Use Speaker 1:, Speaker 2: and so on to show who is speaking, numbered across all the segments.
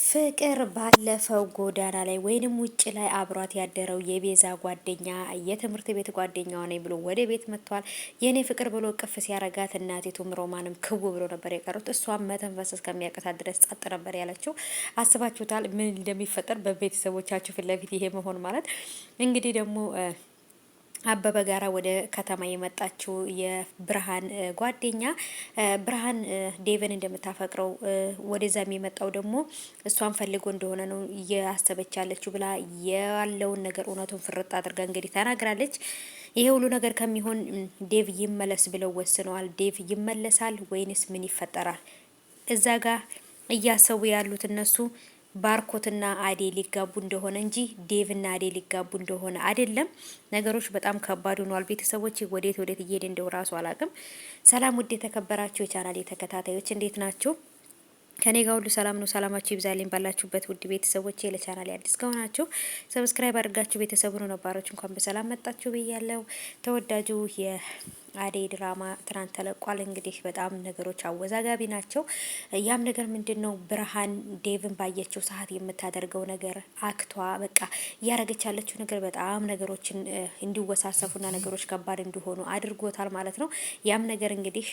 Speaker 1: ፍቅር ባለፈው ጎዳና ላይ ወይንም ውጭ ላይ አብሯት ያደረው የቤዛ ጓደኛ የትምህርት ቤት ጓደኛዋ ነኝ ብሎ ወደ ቤት መጥቷል። የኔ ፍቅር ብሎ ቅፍ ሲያረጋት እናቲቱም ሮማንም ክው ብሎ ነበር የቀሩት። እሷም መተንፈስ እስከሚያቅታት ድረስ ጸጥ ነበር ያለችው። አስባችሁታል ምን እንደሚፈጠር በቤተሰቦቻችሁ ፊት ለፊት ይሄ መሆን ማለት እንግዲህ ደግሞ አበበ ጋራ ወደ ከተማ የመጣችው የብርሃን ጓደኛ ብርሃን ዴቭን እንደምታፈቅረው ወደዛ የሚመጣው ደግሞ እሷን ፈልጎ እንደሆነ ነው እያሰበች ያለችው ብላ ያለውን ነገር እውነቱን ፍርጥ አድርጋ እንግዲህ ተናግራለች። ይሄ ሁሉ ነገር ከሚሆን ዴቭ ይመለስ ብለው ወስነዋል። ዴቭ ይመለሳል ወይንስ ምን ይፈጠራል? እዛ ጋር እያሰቡ ያሉት እነሱ ባርኮትና አዴ ሊጋቡ እንደሆነ እንጂ ዴቭና አዴ ሊጋቡ እንደሆነ አይደለም። ነገሮች በጣም ከባድ ሆኗል። ቤተሰቦች ወዴት እየሄደ እንደው ራሱ አላቅም። ሰላም ውድ የተከበራችሁ የቻናሌ ተከታታዮች እንዴት ናችሁ? ከኔ ጋር ሁሉ ሰላም ነው። ሰላማችሁ ይብዛልኝ ባላችሁበት ውድ ቤተሰቦቼ። ለቻናሌ አዲስ ከሆናችሁ ሰብስክራይብ አድርጋችሁ ቤተሰቡን ነባሮች እንኳን በሰላም መጣችሁ ብያለሁ። ተወዳጁ የአደይ ድራማ ትናንት ተለቋል። እንግዲህ በጣም ነገሮች አወዛጋቢ ናቸው። ያም ነገር ምንድነው? ብርሃን ዴቭን ባየችው ሰዓት የምታደርገው ነገር አክቷ በቃ እያረገች ያለችው ነገር በጣም ነገሮችን እንዲወሳሰፉና ነገሮች ከባድ እንዲሆኑ አድርጎታል ማለት ነው። ያም ነገር እንግዲህ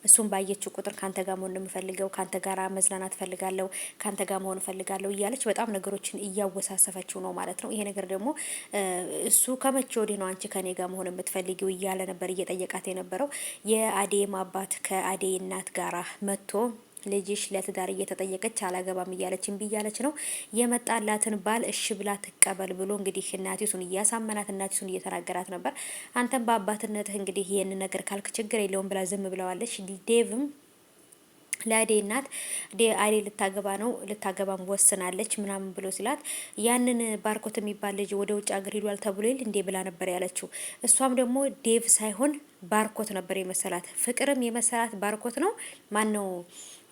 Speaker 1: እሱም ባየችው ቁጥር ካንተ ጋር መሆን የምፈልገው ካንተ ጋር መዝናናት ፈልጋለሁ ካንተ ጋር መሆን ፈልጋለሁ እያለች በጣም ነገሮችን እያወሳሰፈችው ነው ማለት ነው። ይሄ ነገር ደግሞ እሱ ከመቼ ወዲህ ነው አንቺ ከኔ ጋር መሆን የምትፈልጊው እያለ ነበር እየጠየቃት የነበረው። የአዴም አባት ከአዴ እናት ጋራ መጥቶ ልጅሽ ለትዳር እየተጠየቀች አላገባም እያለች እምቢ እያለች ነው የመጣላትን ባል እሺ ብላ ትቀበል ብሎ እንግዲህ እናቲቱን እያሳመናት እናቲቱን እየተናገራት ነበር። አንተም በአባትነትህ እንግዲህ ይሄን ነገር ካልክ ችግር የለውም ብላ ዝም ብለዋለች። ዴቭም ለአዴ እናት አዴ ልታገባ ነው ልታገባም ወስናለች ምናምን ብሎ ሲላት ያንን ባርኮት የሚባል ልጅ ወደ ውጭ ሀገር ሄዷል ተብሎ ይል እንዴ ብላ ነበር ያለችው። እሷም ደግሞ ዴቭ ሳይሆን ባርኮት ነበር የመሰላት። ፍቅርም የመሰላት ባርኮት ነው። ማን ነው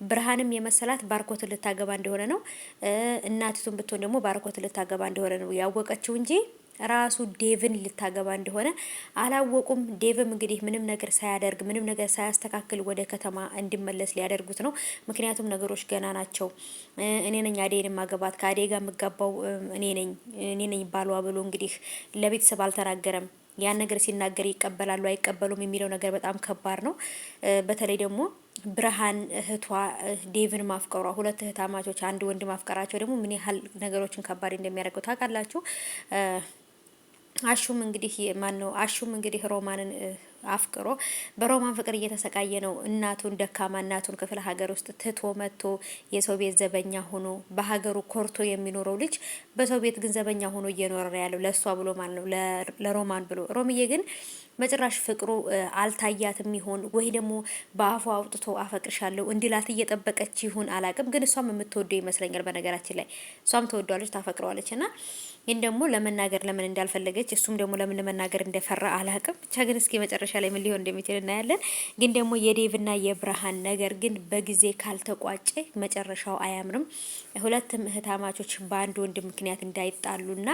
Speaker 1: ብርሃንም የመሰላት ባርኮት ልታገባ እንደሆነ ነው። እናቲቱን ብትሆን ደግሞ ባርኮት ልታገባ እንደሆነ ነው ያወቀችው እንጂ ራሱ ዴቭን ልታገባ እንደሆነ አላወቁም። ዴቭም እንግዲህ ምንም ነገር ሳያደርግ ምንም ነገር ሳያስተካክል ወደ ከተማ እንዲመለስ ሊያደርጉት ነው። ምክንያቱም ነገሮች ገና ናቸው። እኔ ነኝ አዴን ማገባት ከአዴ ጋር የምጋባው እኔ ነኝ ባሏ ብሎ እንግዲህ ለቤተሰብ አልተናገረም። ያን ነገር ሲናገር ይቀበላሉ አይቀበሉም የሚለው ነገር በጣም ከባድ ነው። በተለይ ደግሞ ብርሃን እህቷ ዴቭን ማፍቀሯ ሁለት እህታማቾች አንድ ወንድ ማፍቀራቸው ደግሞ ምን ያህል ነገሮችን ከባድ እንደሚያደርገው ታውቃላችሁ። አሹም እንግዲህ ሮማንን አፍቅሮ በሮማን ፍቅር እየተሰቃየ ነው። እናቱን ደካማ እናቱን ክፍለ ሀገር ውስጥ ትቶ መጥቶ የሰው ቤት ዘበኛ ሆኖ በሀገሩ ኮርቶ የሚኖረው ልጅ በሰው ቤት ግን ዘበኛ ሆኖ እየኖረ ያለው ለሷ ብሎ ማለት ነው፣ ለሮማን ብሎ። ሮምዬ ግን መጨራሽ ፍቅሩ አልታያትም ይሆን ወይ ደግሞ በአፏ አውጥቶ አፈቅርሻለሁ እንዲላት እየጠበቀች ይሁን አላቅም። ግን እሷም የምትወደው ይመስለኛል። በነገራችን ላይ እሷም ትወደዋለች ታፈቅረዋለች። እና ይህን ደግሞ ለመናገር ለምን እንዳልፈለገች እሱም ደግሞ ለምን ለመናገር እንደፈራ አላቅም። ብቻ ግን እስኪ መጨረሻ ላይ ምን ሊሆን እንደሚችል እናያለን። ግን ደግሞ የዴቭና የብርሃን ነገር ግን በጊዜ ካልተቋጨ መጨረሻው አያምርም። ሁለቱም እህታማቾች በአንድ ወንድ ምክንያት እንዳይጣሉና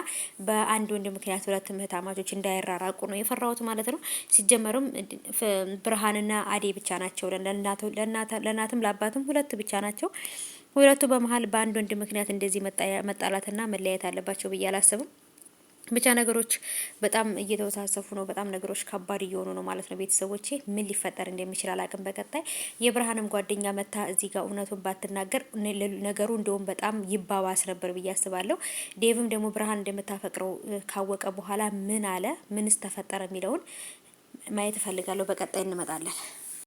Speaker 1: በአንድ ወንድ ምክንያት ሁለቱም እህታማቾች እንዳይራራቁ ነው የፈራሁት ማለት ነው። ሲጀመሩም ብርሃንና አዴ ብቻ ናቸው። ለእናትም ለአባትም ሁለት ብቻ ናቸው። ሁለቱ በመሀል በአንድ ወንድ ምክንያት እንደዚህ መጣላትና መለያየት አለባቸው ብዬ አላስብም። ብቻ ነገሮች በጣም እየተወሳሰፉ ነው። በጣም ነገሮች ከባድ እየሆኑ ነው ማለት ነው። ቤተሰቦቼ ምን ሊፈጠር እንደሚችል አላቅም። በቀጣይ የብርሃንም ጓደኛ መታ እዚህ ጋር እውነቱን ባትናገር ነገሩ እንደውም በጣም ይባባስ ነበር ብዬ አስባለሁ። ዴቭም ደግሞ ብርሃን እንደምታፈቅረው ካወቀ በኋላ ምን አለ ምንስ ተፈጠረ የሚለውን ማየት እፈልጋለሁ። በቀጣይ እንመጣለን።